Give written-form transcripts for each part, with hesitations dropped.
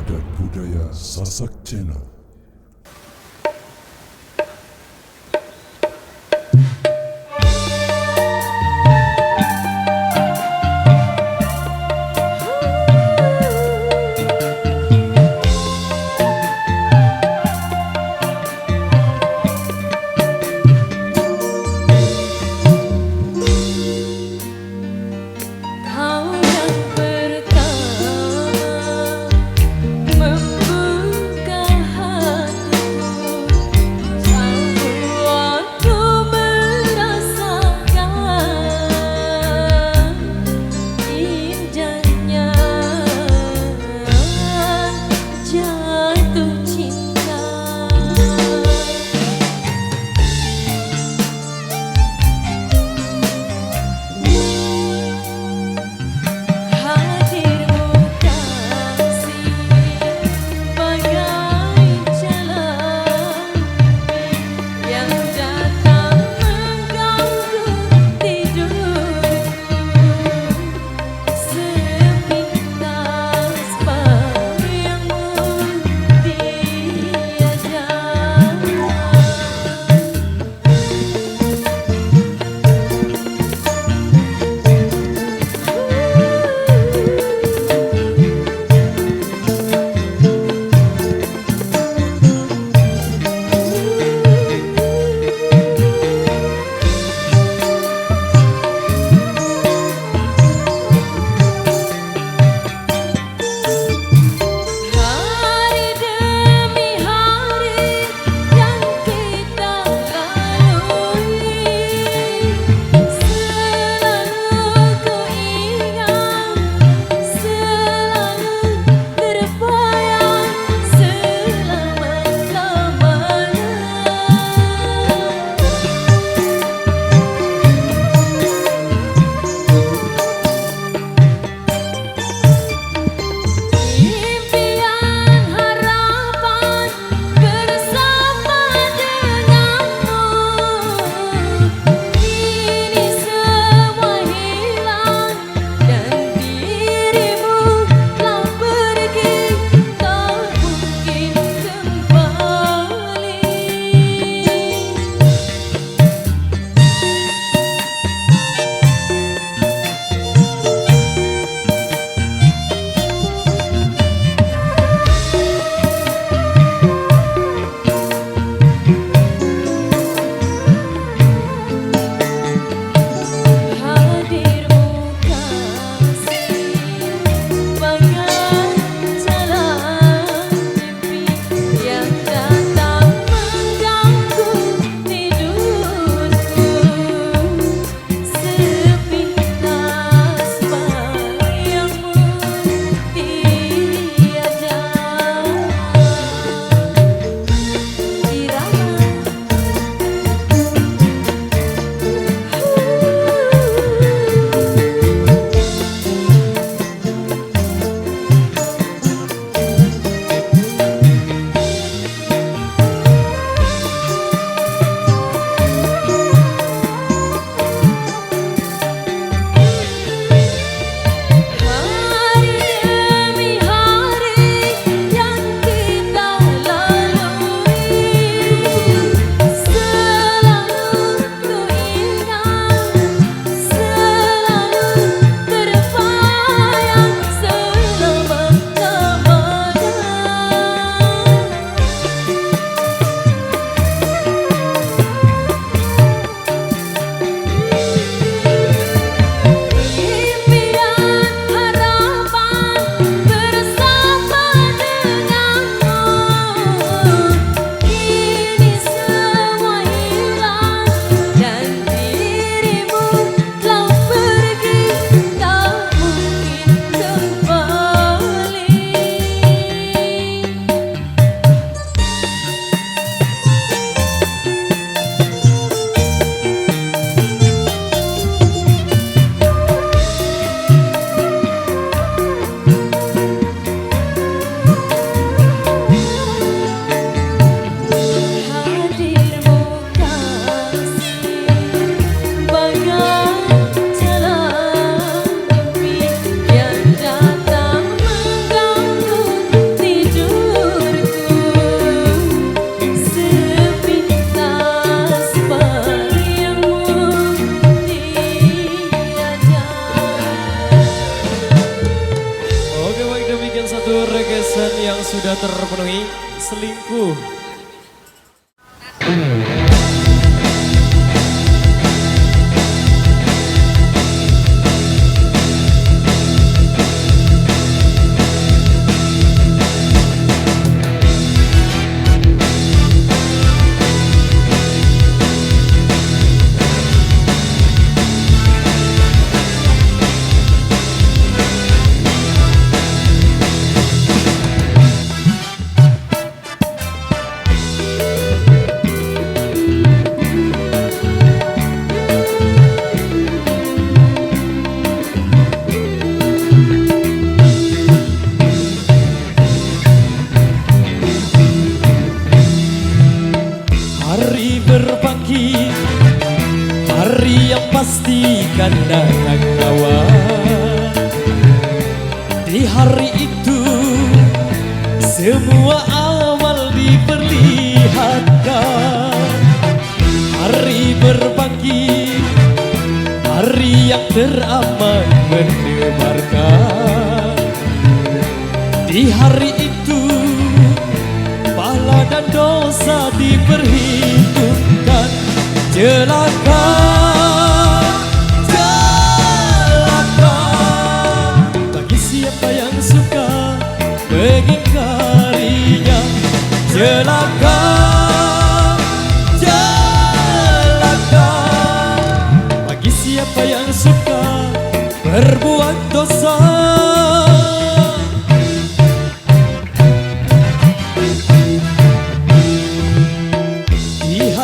dan budaya Sasak Channel. Membuka Untuk requestan yang sudah terpenuhi, selingkuh. Hari berbangkit, hari yang pasti kan datang kawan. Di hari itu semua amal diperlihatkan. Hari berbangkit, hari yang teraman mendebarkan. Di hari itu pahala dan dosa diperhitungkan. Celaka, celaka bagi siapa yang suka mengingkarinya. Celaka, celaka bagi siapa yang suka berbuat dosa.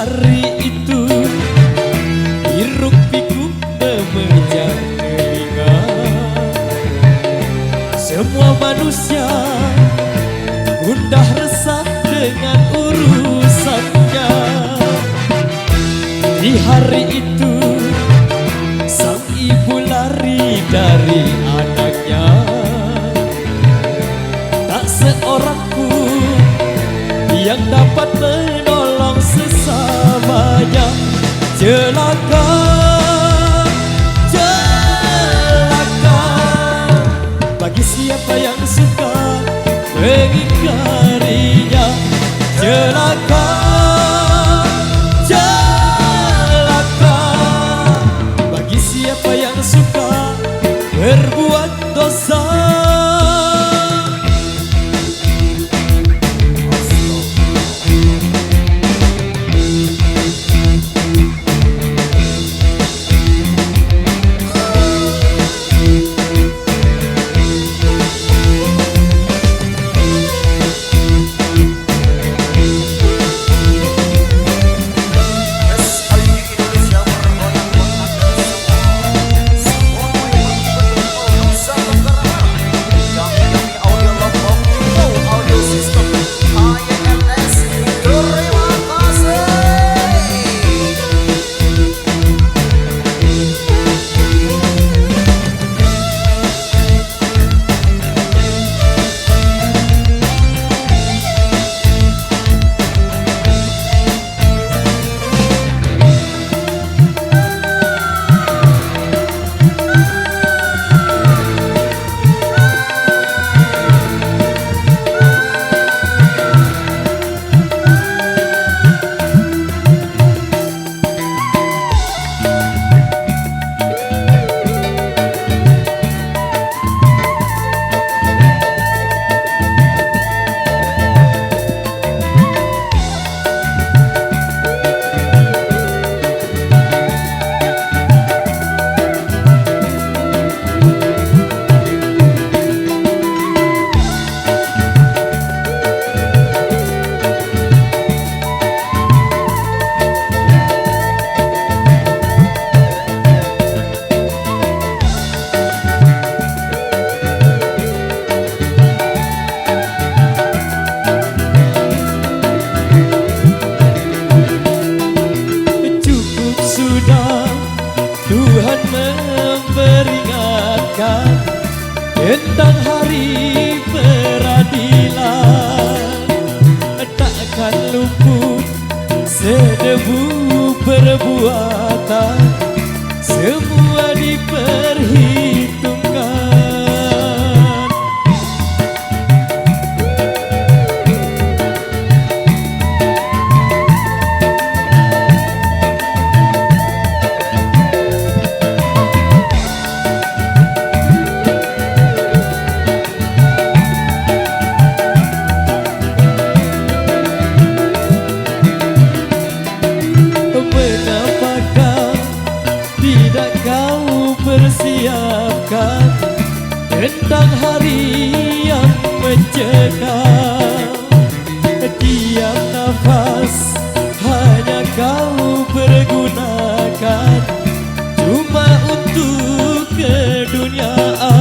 Hari itu hiruk pikuk memecah telinga. Semua manusia gundah resah dengan urusannya. Di hari itu sang ibu lari dari anaknya. Tak seorang pun yang dapat menolong sesamanya. Celaka, celaka bagi siapa yang suka mengingkarinya. Celaka, celaka bagi siapa yang suka berbuat dosa. tentang hari yang mencekam. Tiap nafas hanya kau pergunakan cuma untuk keduniaan.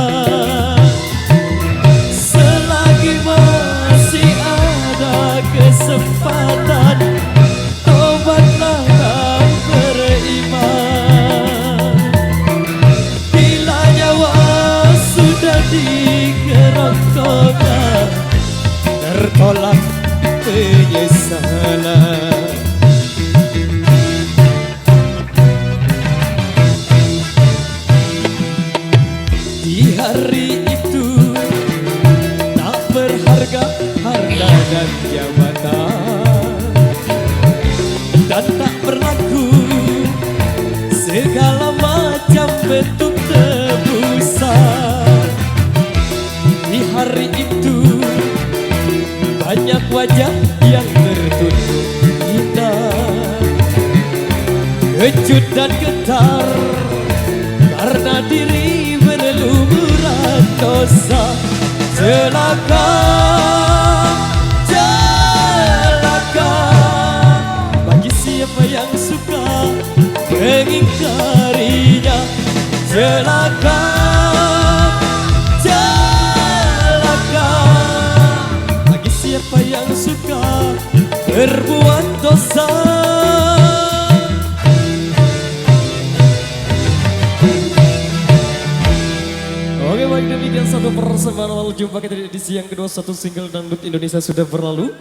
Selagi masih ada kesempatan, tobatlah dan beriman. Bila nyawa sudah dikerongkongan, tertolak penyesalan. Di hari itu tak berharga harta dan jabatan, dan tak berlaku segala macam bentuk tebusan. Di hari itu banyak wajah yang tertutup indah, kecut dan getar karena diri berlumuran dosa. Celaka, celaka bagi siapa yang suka mengingkarinya. Celaka, celaka bagi siapa yang suka berbuat dosa. Oke, baik, demikian satu persembahan awal jumpa kita di edisi yang kedua, satu single dangdut Indonesia sudah berlalu.